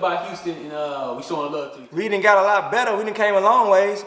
about Houston and we showing love to you? We done got a lot better. We done came a long ways,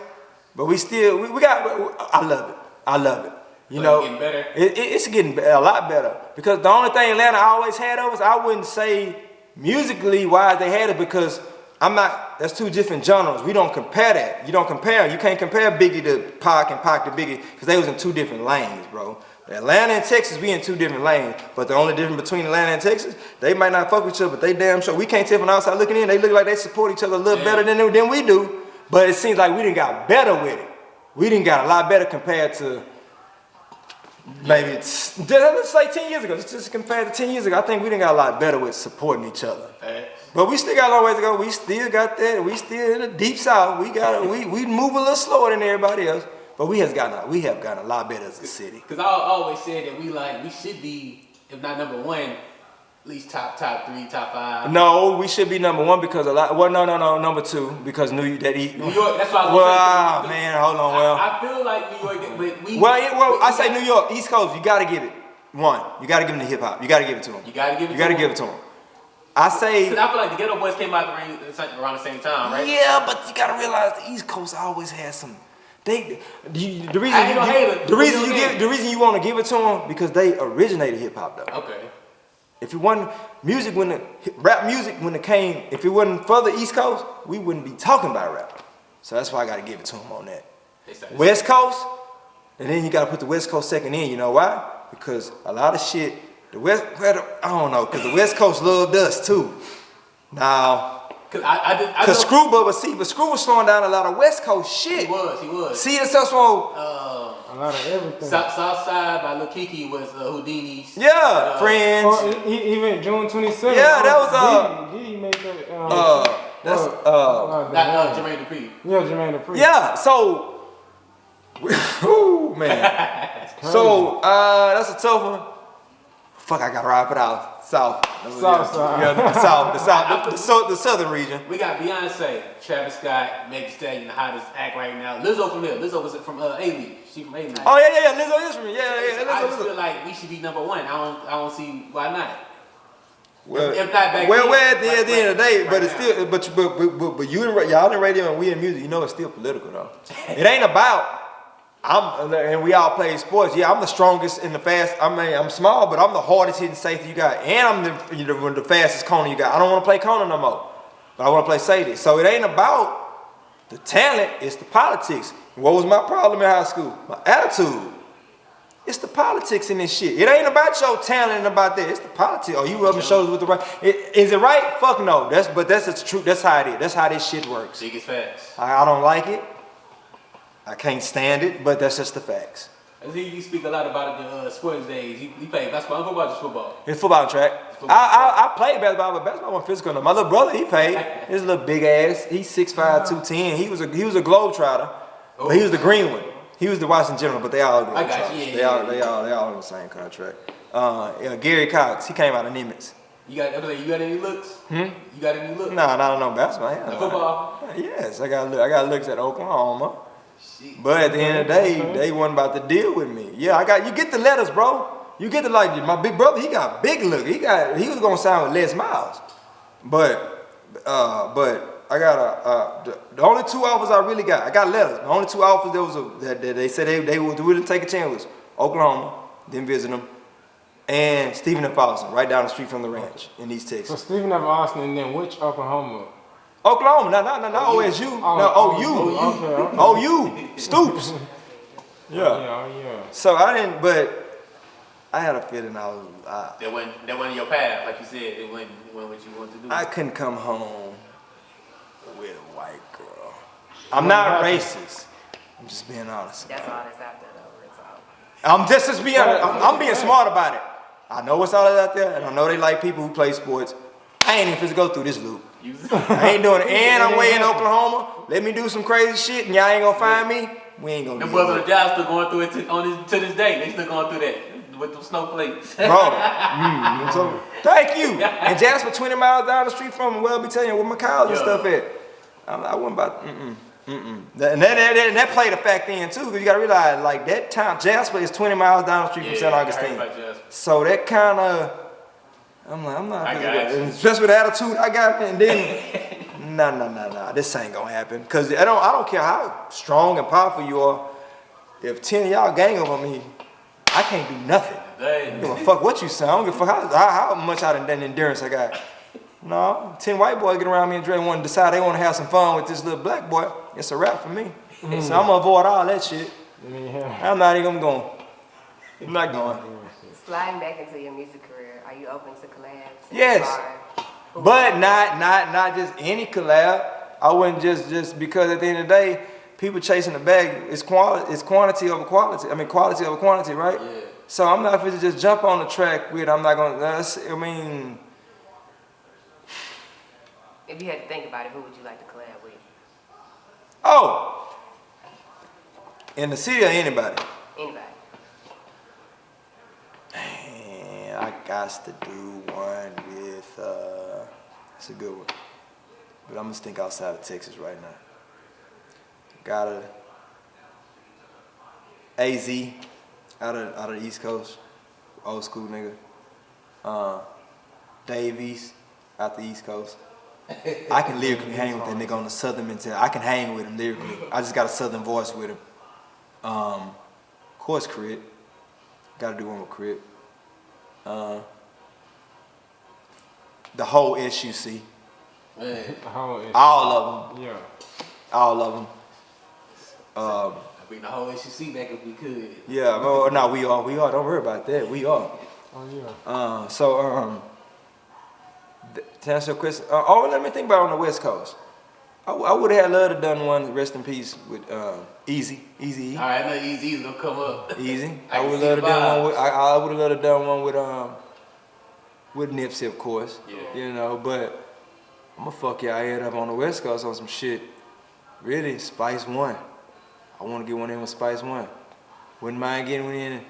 but we still we got. I love it. I love it. You know, getting better. It's getting a lot better because the only thing Atlanta always had of us, I wouldn't say musically wise they had it because I'm not. That's two different genres. We don't compare that. You don't compare. You can't compare Biggie to Pac and Pac to Biggie because they was in two different lanes, bro. Atlanta and Texas, we in two different lanes. But the only difference between Atlanta and Texas, they might not fuck with each other, but they damn sure. We can't tell from the outside looking in. They look like they support each other a little better than we do. But it seems like we done got better with it. We done got a lot better compared to maybe let's say 10 years ago. Just compared to 10 years ago, I think we done got a lot better with supporting each other. But we still got a long ways to go. We still got that. We still in the deep south. We move a little slower than everybody else. But we have gotten a lot better as a city. Because I always said that we should be, if not number one, at least top 3, top 5. No, we should be number one because a lot. Well, no, number 2 because New York. That's what I was saying. Man, hold on. Well, I feel like New York, but we. Well, I say New York, East Coast. You got to give it one. You got to give them the hip hop. You got to give it to them. You got to give it to them. I say. Because I feel like the Ghetto Boys came out around the same time, right? Yeah, but you got to realize the East Coast always has some. The reason you want to give it to them because they originated hip hop though. Okay. If it wasn't rap music when it came, if it wasn't for the East Coast, we wouldn't be talking about rap. So that's why I got to give it to them on that. West Coast, and then you got to put the West Coast second in. You know why? Because a lot of shit, I don't know, because the West Coast loved us too. Now. Cause Screw but Screw was slowing down a lot of West Coast shit. He was. See the South Road. A lot of everything. Southside by Lil Kiki was Houdini's. Yeah, Friends. Even June 27th. Yeah, that was Diddy made that. Jermaine Dupri. Yeah, Jermaine Dupri. Yeah, so. Ooh, man. So that's a tough one. Fuck, I gotta ride for the South. Southside. Yeah, the southern region. We got Beyonce, Travis Scott, Megan Thee Stallion, the hottest act right now. Lizzo from here. Lizzo was from A-League. She from A-League. Oh yeah. Lizzo is from here. Yeah. I just feel like we should be number one. I don't see why not. Well, if not back at the end of the day, but it's still, but y'all in radio and we in music, you know, it's still political though. It ain't about. And we all play sports. Yeah, I'm the strongest in the fast. I mean, I'm small, but I'm the hardest hitting safety you got, and I'm the fastest corner you got. I don't want to play corner no more, but I want to play safety. So it ain't about the talent; it's the politics. What was my problem in high school? My attitude. It's the politics in this shit. It ain't about your talent and about that. It's the politics. Are you rubbing shoulders with the right? Is it right? Fuck no. That's the truth. That's how it is. That's how this shit works. Biggest facts. I don't like it. I can't stand it, but that's just the facts. I see you speak a lot about it in sports days. You play basketball and football, just football? It's football and track. I played basketball, but basketball wasn't physical enough. My little brother, he played. His little big ass. He's 6'5", 210. He was a globetrotter, but he was the green one. He was the Washington General, but they all globetrotters. I got you. They all in the same contract. Gary Cox, he came out of Nimitz. You got any looks? You got any looks? No, not no basketball. Yeah, football? Yes, I got looks at Oklahoma. But at the end of the day, they wasn't about to deal with me. Yeah, you get the letters, bro. You get the my big brother, he got big look. He was gonna sign with Les Miles. But I got the only 2 offers I really got. I got letters. The only 2 offers that they said they would really take a chance was Oklahoma, then visit them, and Stephen F. Austin, right down the street from the ranch in East Texas. So Stephen F. Austin, and then which Oklahoma? Oklahoma, not OSU, OU, Stoops. Yeah. So I didn't, but I had a feeling I was. That wasn't your path, like you said. It wasn't what you wanted to do. I couldn't come home with a white girl. I'm not racist. I'm just being honest. That's all that's out there, though. I'm just being. I'm being smart about it. I know what's all out there, and I know they like people who play sports. I ain't even finna go through this loop. I ain't doing it. And I'm way in Oklahoma. Let me do some crazy shit and y'all ain't gonna find me. We ain't gonna do it. The brothers on the job still going through it to this day. They still going through that with them snowflakes. Bro. So, thank you. And Jasper 20 miles down the street from him, well, I'll be telling you where my college and stuff at. I wasn't about, And that played a fact in too, because you gotta realize, like, that town, Jasper is 20 miles down the street from St. Augustine. So that kind of I'm like, I'm not. I got you. Especially with the attitude I got, and then, nah. This ain't gonna happen. Cause I don't care how strong and powerful you are. If 10 of y'all gang up on me, I can't do nothing. I don't give a fuck what you say. I don't give a fuck how much out of endurance I got. No, 10 white boys get around me and Dre want to decide they want to have some fun with this little black boy. It's a wrap for me. So I'm gonna avoid all that shit. I'm not even going. I'm not going. Sliding back into your music career, are you open to collabs? Yes, but not just any collab. I wouldn't just because at the end of the day, people chasing the bag. It's quantity over quality. I mean, quality over quantity, right? Yeah. So I'm not going to just jump on the track with. I'm not going to. I mean, if you had to think about it, who would you like to collab with? Oh, in the city or anybody? Anybody. Man, I got to do one with. It's a good one, but I'm gonna think outside of Texas right now. Got a AZ out of the East Coast, old school nigga. Davies out the East Coast. I can lyrically hang with that nigga on the southern mentality. I can hang with him lyrically. I just got a southern voice with him. Of course, Crit. Got to do one with Crit. The whole SUC. All of them. Yeah. All of them. I bring the whole SUC back if we could. Yeah, well, no, we are. Don't worry about that. We are. Oh yeah. To answer your question, let me think about it on the West Coast. I would have loved to done one, rest in peace, with Easy. All right, I know Easy's gonna come up. Easy. I would have loved to done one with. I would have loved to done one with Nipsey, of course. Yeah. You know, but I'm gonna fuck y'all head up on the West Coast on some shit. Really, Spice One. I want to get one in with Spice One. Wouldn't mind getting one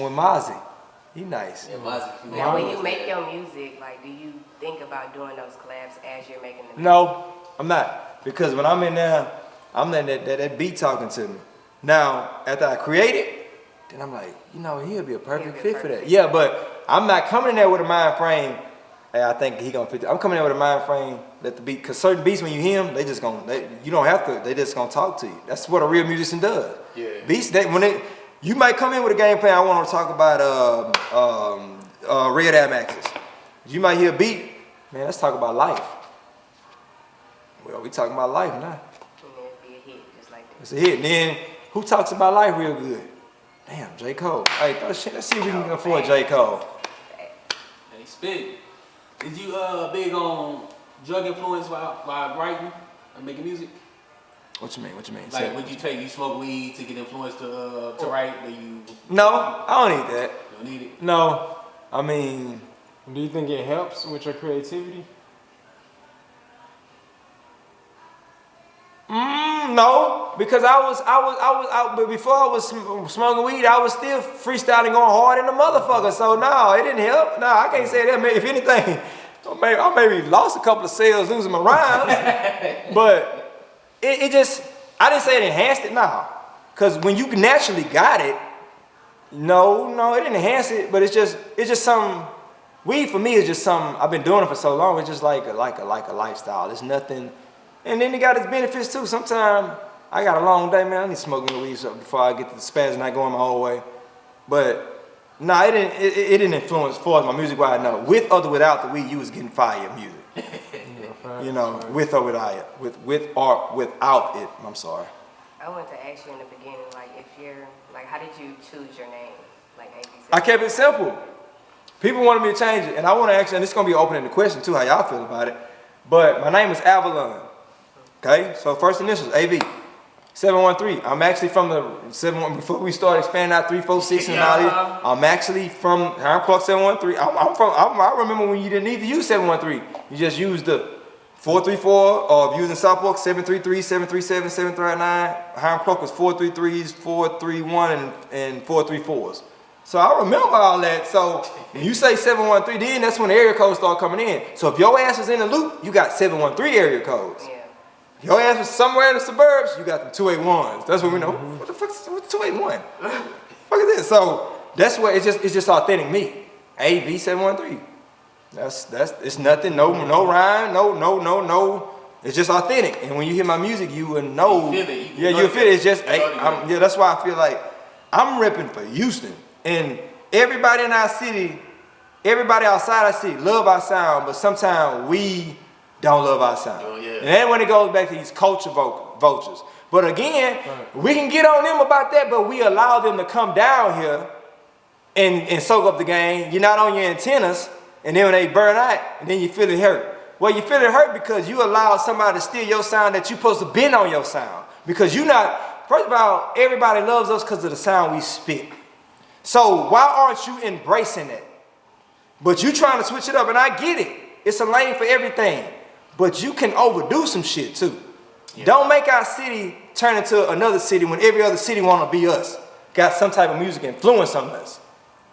with Mozzie. He nice. Yeah, Mozzie. Now, when you make your music, like, do you think about doing those collabs as you're making the music? No, I'm not. Because when I'm in there, I'm letting that beat talking to me. Now, after I create it, then I'm like, he'll be a perfect fit for that. Yeah, but I'm not coming in there with a mind frame, hey, I think he gonna fit. I'm coming in there with a mind frame that the beat, because certain beats, when you hear them, you don't have to, they just gonna talk to you. That's what a real musician does. Yeah. Beats, you might come in with a game plan, I want to talk about Red Air Maxes. You might hear a beat, man, let's talk about life. Well, we talking about life now. And it'd be a hit, just like that. It's a hit. And then, who talks about life real good? Damn, J. Cole. Hey, let's see if we can afford J. Cole. Hey, spit. Is you big on drug influence while writing and making music? What you mean? Like, would you smoke weed to get influenced to write? No, I don't need that. You don't need it? No, I mean, Do you think it helps with your creativity? no, because but before I was smoking weed, I was still freestyling, going hard in the motherfucker. So no, it didn't help. No, I can't say that. If anything, I maybe lost a couple of sales losing my rhymes, but it just, I didn't say it enhanced it. No, because when you naturally got it, no, it didn't enhance it. But it's just something. Weed for me is just something. I've been doing it for so long. It's just like a lifestyle. It's nothing. And then it got its benefits too. Sometimes I got a long day, man. I need to smoke me weed before I get to the spaz and I go in my whole way. But nah, it didn't influence as far as my music. Why I know, with or without the weed, you was getting fire music. With or without it, with or without it. I'm sorry. I wanted to ask you in the beginning, how did you choose your name? Like AV713? I kept it simple. People wanted me to change it, and I want to actually, and this is gonna be opening the question too, how y'all feel about it. But my name is Avalon. Okay, so first initials, AV713. I'm actually from the 713. Before we started expanding out 3, 4, 6 and all that, I'm actually from Hiram Clark 713. I remember when you didn't need to use 713. You just used the 434, or using Southport 733, 737, 739. Hiram Clark was 433s, 431, and 434s. So I remember all that. So when you say 713, then that's when the area codes start coming in. So if your ass is in the loop, you got 713 area codes. Yeah. Your ass was somewhere in the suburbs, you got the 281s. That's what we know. What the fuck is 281? What the fuck is this? So that's what it's just authentic me. AV713. It's nothing, no rhyme, no. It's just authentic. And when you hear my music, you will know. You feel it. You feel it. It's just, that's why I feel like I'm repping for Houston. And everybody in our city, everybody outside our city love our sound, but sometimes we don't love our sound. Oh, yeah. And then when it goes back to these culture vultures. But again, we can get on them about that, but we allow them to come down here and soak up the game. You're not on your antennas, and then when they burn out, and then you feel it hurt. Well, you feel it hurt because you allow somebody to steal your sound that you're supposed to bend on your sound. Because you're not, first of all, everybody loves us because of the sound we spit. So why aren't you embracing it? But you trying to switch it up, and I get it. It's a lane for everything. But you can overdo some shit too. Yeah. Don't make our city turn into another city when every other city want to be us. Got some type of music influence on us.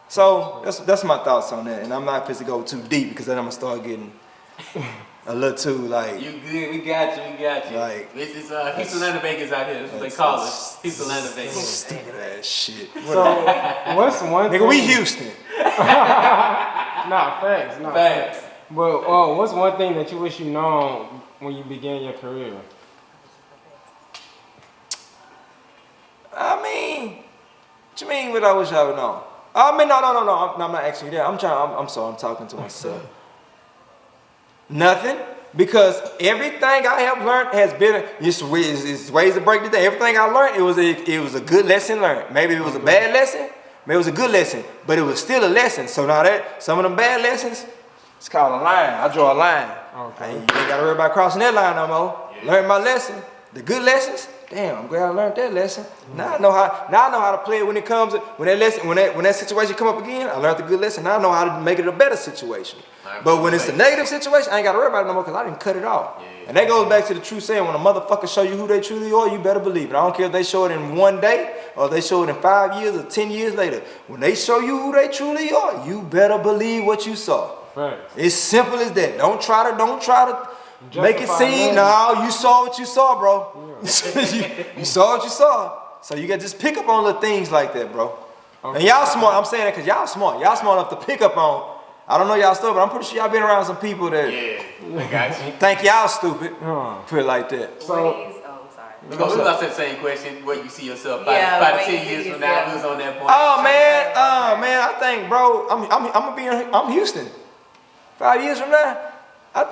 So that's my thoughts on that. And I'm not supposed to go too deep because then I'm going to start getting a little too like. You good, we got you. Like, it's Houston Atlanta Vegas out here. That's what they call us. Houston Atlanta Vegas. Stupid ass shit. So, what's one thing? Nigga, we Houston. Nah, facts. Facts. But what's one thing that you wish you known when you began your career? I mean, what you mean what I wish I would know? I mean, no. I'm not asking you that. I'm sorry, I'm talking to myself. Nothing, because everything I have learned has been it's ways to break it down. Everything I learned, it was a good lesson learned. Maybe it was a bad lesson, maybe it was a good lesson, but it was still a lesson. So now that some of them bad lessons, it's called a line. I draw a line. Okay. You ain't gotta worry about crossing that line no more. Yeah. Learn my lesson. The good lessons, damn, I'm glad I learned that lesson. Now I know how to play it when it comes when that situation come up again. I learned the good lesson. Now I know how to make it a better situation. But when it's a negative situation, I ain't gotta worry about it no more because I didn't cut it off. Yeah. And that goes back to the true saying, when a motherfucker show you who they truly are, you better believe it. I don't care if they show it in one day or they show it in 5 years or 10 years later. When they show you who they truly are, you better believe what you saw. Right. It's simple as that. Don't try to make it seem. No, you saw what you saw, bro. Yeah. you saw what you saw. So you got to just pick up on little things like that, bro. Okay. And y'all smart. I'm saying that because y'all smart. Y'all smart enough to pick up on. I don't know y'all stuff, but I'm pretty sure y'all been around some people that I got you. think y'all stupid. Put it like that. So, we gonna ask that same question. Where you see yourself 5 to 10 years from now? Who's on that point? Oh man, I think, bro, I'm Houston. 5 years from now, I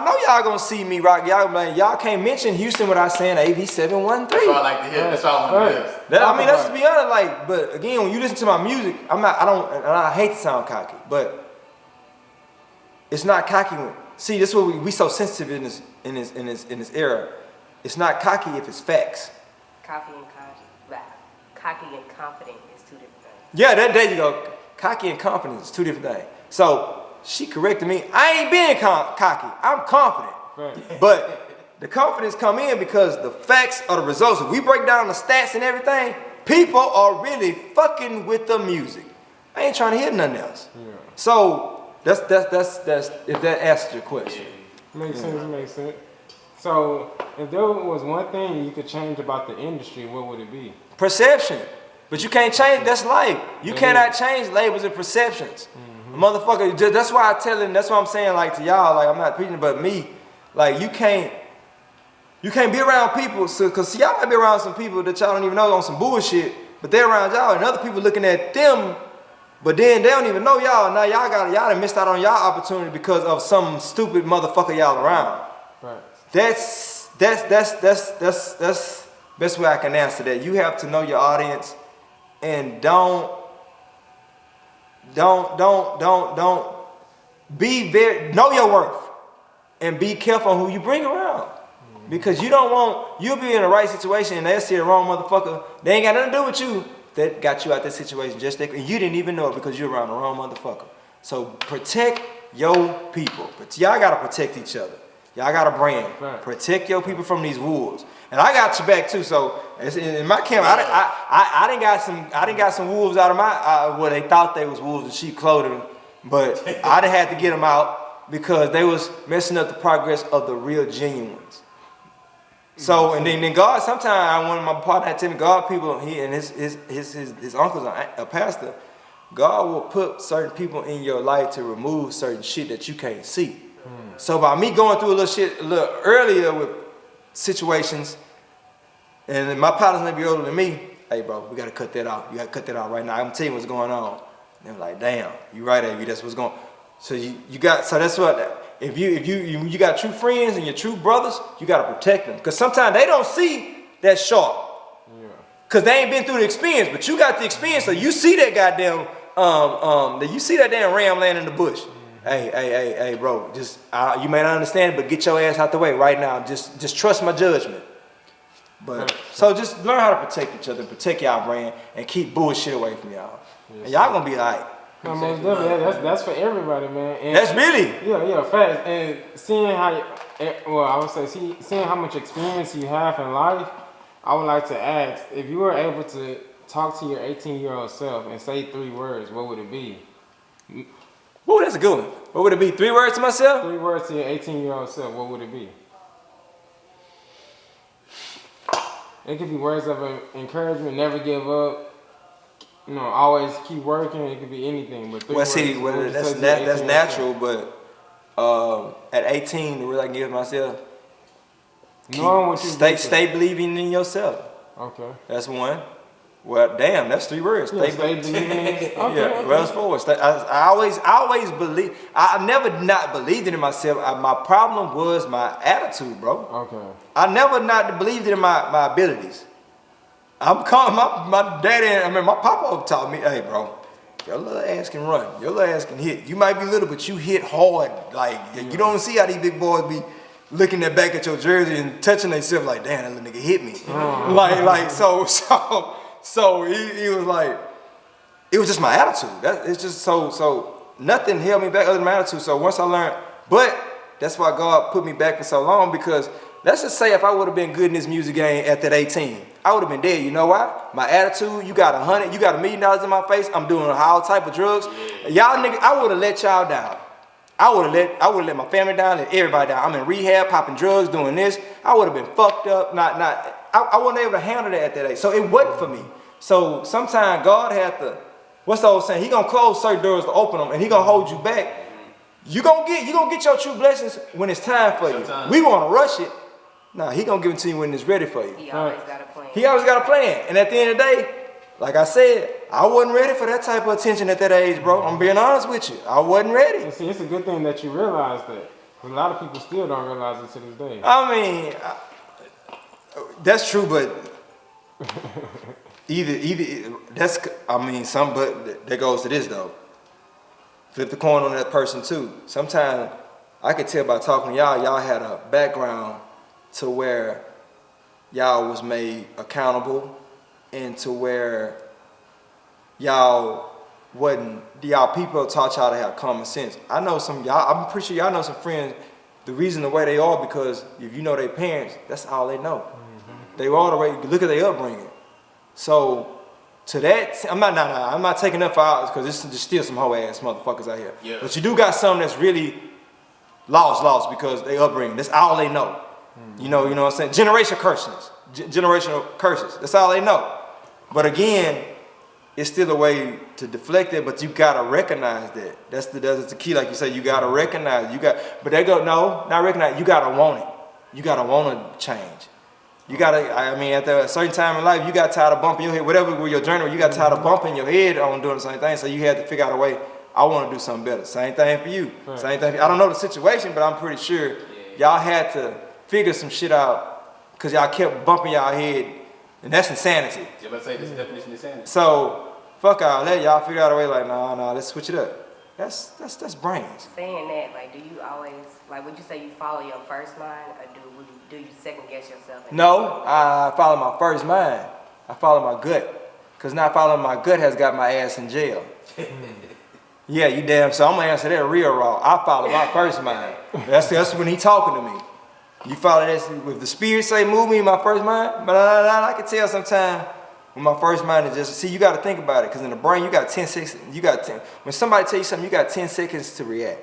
know y'all gonna see me rock. Y'all can't mention Houston without saying AV713. That's all I like to hear. That's all I want to hear. I mean, let's just be honest. Like, but again, when you listen to my music, I hate to sound cocky, but it's not cocky. See, this is what we so sensitive in this era. It's not cocky if it's facts. Cocky and confident is two different things. Yeah, there you go. Cocky and confident is two different things. So she corrected me. I ain't being cocky. I'm confident. Right. But the confidence come in because the facts are the results. If we break down the stats and everything, people are really fucking with the music. I ain't trying to hear nothing else. Yeah. So that's if that answers your question. Makes sense. So if there was one thing you could change about the industry, what would it be? Perception. But you can't change, that's life. You cannot change labels and perceptions. Motherfucker, that's why that's why I'm saying, like, to y'all, like, I'm not preaching, but me, like, you can't be around people, cause see, y'all might be around some people that y'all don't even know on some bullshit, but they're around y'all, and other people looking at them, but then they don't even know y'all. Now y'all done missed out on y'all opportunity because of some stupid motherfucker y'all around. Right. That's best way I can answer that. You have to know your audience, and don't know your worth and be careful on who you bring around. Because you'll be in the right situation and they'll see the wrong motherfucker. They ain't got nothing to do with you that got you out that situation just that, and you didn't even know it because you're around the wrong motherfucker. So protect your people. But y'all gotta protect each other. Y'all got a brand. Right. Protect your people from these wolves. And I got your back too. So in my camp, I didn't got some wolves out of my well, they thought they was wolves in sheep clothing, but I didn't have to get them out because they was messing up the progress of the real genuines. So and then God, sometimes one of my partner had to tell me, God people, he and his uncle's a pastor. God will put certain people in your life to remove certain shit that you can't see. So by me going through a little shit a little earlier with situations, and my partners may be older than me, hey bro, we gotta cut that out. You gotta cut that out right now. I'm telling you what's going on. And they're like, damn, you right, AV, that's what's going on. So you got, so that's what, if you got true friends and your true brothers, you gotta protect them. Cause sometimes they don't see that sharp. Yeah. Cause they ain't been through the experience, but you got the experience, so you see that goddamn, you see that damn ram laying in the bush. Hey, bro, just, you may not understand, but get your ass out the way right now. Just trust my judgment. But, so just learn how to protect each other, protect y'all brand, and keep bullshit away from y'all. Yes, and y'all gonna be all right. No, most definitely, that's for everybody, man. And that's really? Yeah, facts. And seeing how, I would say, seeing how much experience you have in life, I would like to ask, if you were able to talk to your 18-year-old self and say 3 words, what would it be? Ooh, that's a good one. What would it be? 3 words to myself? 3 words to your 18-year-old self. What would it be? It could be words of encouragement, never give up, always keep working. It could be anything. But 3 words, that's natural. But at 18, the word I give myself, stay believing in yourself. Okay. That's one. Well, damn, that's 3 words. Yeah, stay believing. Okay, yeah, well, that's 4 words. I always believe. I never not believed in myself. My problem was my attitude, bro. Okay. I never not believed in my abilities. I'm calling my daddy. My papa taught me, hey, bro, your little ass can run. Your little ass can hit. You might be little, but you hit hard. Like you don't see how these big boys be looking back at your jersey and touching themselves like, damn, that little nigga hit me. So he was like, it was just my attitude. It's just so nothing held me back other than my attitude. So once I learned, but that's why God put me back for so long, because let's just say if I would have been good in this music game at that 18, I would have been dead. You know why? My attitude, you got $1 million in my face. I'm doing all type of drugs. Y'all niggas, I would have let y'all down. I would have let my family down, let everybody down. I'm in rehab, popping drugs, doing this. I would have been fucked up, I wasn't able to handle that at that age. So it wasn't for me. So sometimes God had to, what's the old saying? He gonna close certain doors to open them, and he gonna hold you back. You gonna get your true blessings when it's time for you. We wanna rush it. Nah, he gonna give it to you when it's ready for you. He always got a plan. He always got a plan. And at the end of the day, like I said, I wasn't ready for that type of attention at that age, bro. I'm being honest with you. I wasn't ready. And see, it's a good thing that you realized that. A lot of people still don't realize it to this day. I mean, that's true, but but that goes to this though. Flip the coin on that person too. Sometimes I could tell by talking to y'all had a background to where y'all was made accountable, and to where y'all people taught y'all to have common sense. I know some of y'all, I'm pretty sure y'all know some friends, the reason the way they are, because if you know their parents, that's all they know. Mm-hmm. They all the way, look at their upbringing. So to that, I'm not taking up for hours, because there's still some hoe ass motherfuckers out here. Yeah. But you do got some that's really lost because they upbringing. That's all they know. Mm-hmm. You know what I'm saying? Generational curses. That's all they know. But again, it's still a way to deflect it, but you gotta recognize that. That's the key, like you say, you gotta recognize. But they go, no, not recognize. You gotta want it. You gotta want to change. You gotta, at a certain time in life, you got tired of bumping your head, whatever with your journey, you got tired of bumping your head on doing the same thing, so you had to figure out a way, I want to do something better. Same thing for you. Right. Same thing. I don't know the situation, but I'm pretty sure y'all had to figure some shit out, because y'all kept bumping y'all head, and that's insanity. Yeah, let's say this is the definition of insanity. So, fuck all that, y'all figure out a way like, nah, let's switch it up. That's brains. Saying that, like, do you always, like, would you say you follow your first mind, or do you second guess yourself? No, I follow my first mind. I follow my gut. Because not following my gut has got my ass in jail. Yeah, you damn, so I'm going to answer that real raw. I follow my first mind. That's when he talking to me. You follow this, if the spirit say move me in my first mind, but I can tell sometimes when my first mind is just, see, you got to think about it, because in the brain you got 10 seconds, when somebody tell you something, you got 10 seconds to react.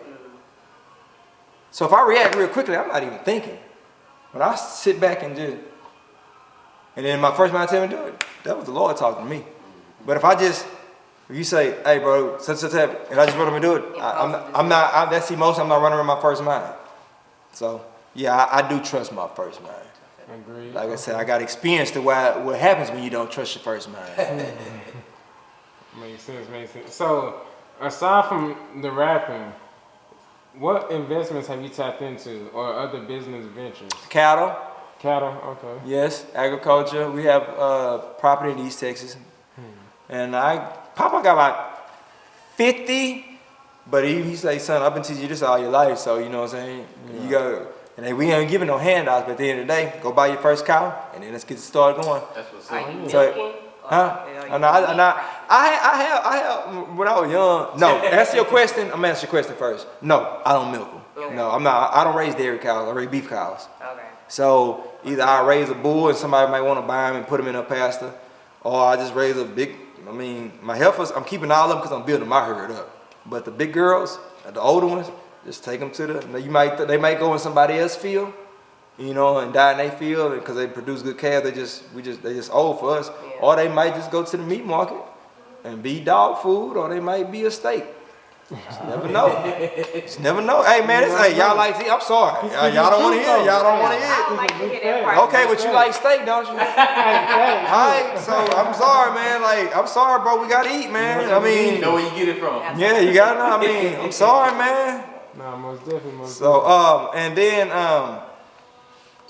So if I react real quickly, I'm not even thinking. When I sit back and then my first mind tell me to do it, that was the Lord talking to me. But if If you say, hey bro, such happened, and I just want them to do it, that's emotion, I'm not running around my first mind. So, yeah, I do trust my first mind. Agreed. Like I said, I got experience to what happens when you don't trust your first mind. Makes sense. So, aside from the rapping, what investments have you tapped into or other business ventures? Cattle, Okay. yes, agriculture. We have property in East Texas. And Papa got about 50, but he's like, son, I've been teaching you this all your life, so you know what I'm saying? You go, and we ain't giving no handouts, but at the end of the day, go buy your first cow, and then let's get started going. That's what's Are up. you milking? So, huh? I have, when I was young, no, answer your question, I'm gonna answer your question first. No, I don't milk them. Okay. No, I don't raise dairy cows, I raise beef cows. Okay. So either I raise a bull and somebody might want to buy them and put them in a pasture, or I just raise a big, my heifers, I'm keeping all of them because I'm building my herd up. But the big girls, the older ones, just take them to they might go in somebody else's field, you know, and die in their field because they produce good calves. They just old for us. Yeah. Or they might just go to the meat market and be dog food, or they might be a steak. Just never know. Just never know. Hey man, hey, y'all like I'm sorry. Y'all don't want to hear it. Y'all don't want to hear I it. don't like to hear that part. Okay, but you like steak, don't you? Alright, so I'm sorry, man. Like, I'm sorry, bro. We gotta eat, man. I mean, You know where you get it from. yeah, you gotta know. I mean, I'm sorry, man. Nah, most definitely. So, and then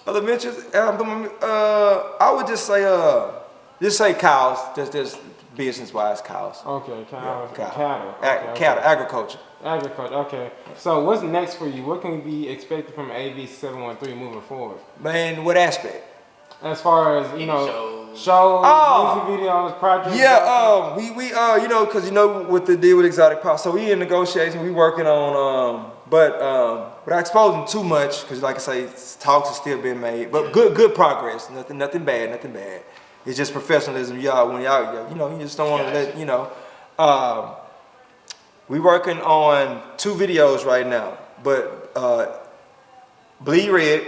other ventures. I would just say cows. Just business-wise, cows. Okay, cattle. Yeah, cattle, agriculture. Agriculture, okay. So what's next for you? What can we be expected from AV713 moving forward? Man, what aspect? As far as, you know, shows, music videos, projects? Yeah, we you know, because you know with the deal with Exotic Pop, so we in negotiation, we working on, but without exposing too much, because like I say, talks are still being made, but good progress, nothing bad. It's just professionalism, y'all. When y'all, you know, you just don't want to let, you know. We working on 2 videos right now, but Bleed Red,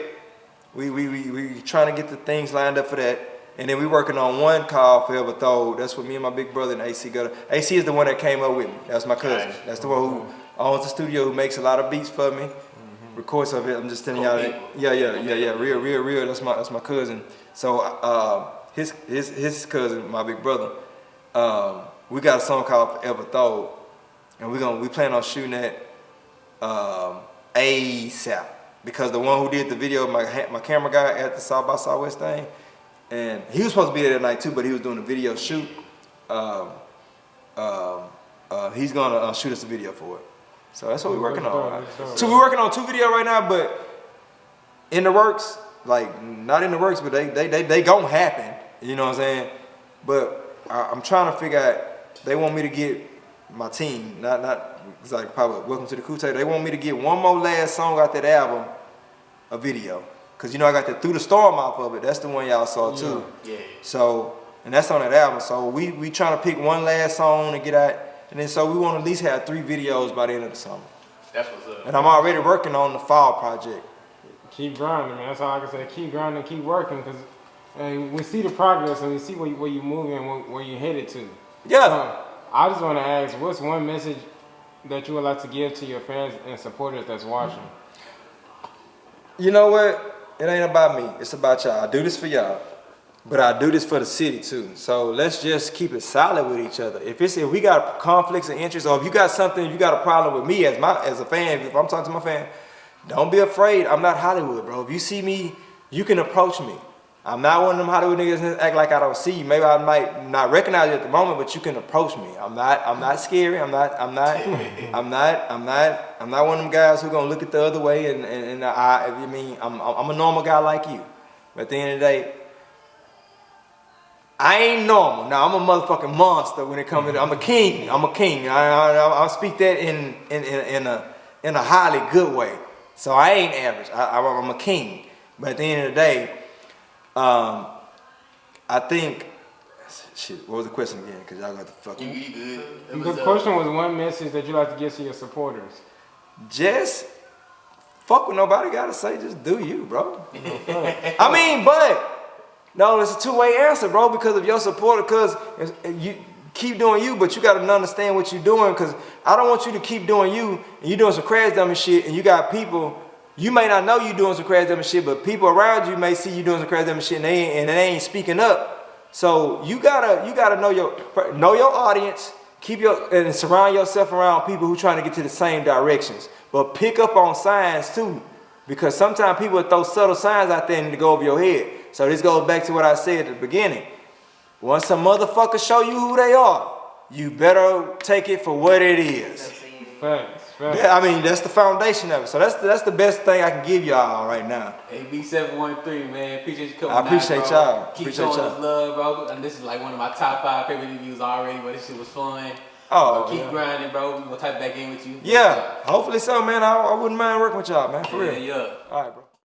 we trying to get the things lined up for that, and then we working on one called Forever Throw. That's what me and my big brother and AC got. AC is the one that came up with me. That's my cousin. That's the one who owns the studio, who makes a lot of beats for me. Records of it. I'm just telling y'all that. Yeah. Real. That's my cousin. So his cousin, my big brother, we got a song called Forever Throw, and we plan on shooting that ASAP, because the one who did the video, my camera guy at the South by Southwest thing, and he was supposed to be there that night too, but he was doing a video shoot. He's gonna shoot us a video for it. So that's what we're working on. So we're working on 2 videos right now, but in the works, like not in the works, but they gonna happen. You know what I'm saying? But I'm trying to figure out. They want me to get my team, not it's like probably Welcome to the Coup. They want me to get one more last song out that album, a video, cause you know I got the Through the Storm off of it. That's the one y'all saw too. Yeah. So and that's on that album. So we trying to pick one last song to get out, and then so we want to at least have 3 videos by the end of the summer. That's what's up. And I'm already working on the fall project. Keep grinding, man. That's all I can say. Keep grinding, keep working, because we see the progress and we see where you're moving and where you're headed to. Yeah. I just want to ask, what's one message that you would like to give to your fans and supporters that's watching? You know what? It ain't about me. It's about y'all. I do this for y'all, but I do this for the city too. So let's just keep it solid with each other. If we got conflicts of interest, or if you got something, you got a problem with me as a fan, if I'm talking to my fan, don't be afraid. I'm not Hollywood, bro. If you see me, you can approach me. I'm not one of them Hollywood niggas that act like I don't see you. Maybe I might not recognize you at the moment, but you can approach me. I'm not scary. I'm not one of them guys who gonna look at the other way and I mean, I'm a normal guy like you. But at the end of the day, I ain't normal. Now I'm a motherfucking monster when it comes to. I'm a king. I speak that in a highly good way. So I ain't average. I'm a king. But at the end of the day, I think. Shit. What was the question again? Because y'all got the fucking. You good. The question was one message that you like to give to your supporters. Just fuck what nobody gotta say. Just do you, bro. I mean, but. No, it's a 2-way answer, bro, because of your supporter, because keep doing you, but you gotta understand what you're doing, because I don't want you to keep doing you and you doing some crazy dumb shit, and you got people, you may not know you doing some crazy dumb shit, but people around you may see you doing some crazy dumb shit and they ain't speaking up. So you gotta know your audience, and surround yourself around people who trying to get to the same directions. But pick up on signs too, because sometimes people throw subtle signs out there and to go over your head. So this goes back to what I said at the beginning. Once some motherfuckers show you who they are, you better take it for what it is. Facts. I mean, that's the foundation of it. So that's the best thing I can give y'all right now. AV713, man. Appreciate you coming. I appreciate y'all. Keep showing us love, bro. And this is like one of my top 5 favorite reviews already, but this shit was fun. Oh, keep grinding, bro. We'll type back in with you. Yeah, hopefully so, man. I wouldn't mind working with y'all, man. For real. Yeah. All right, bro.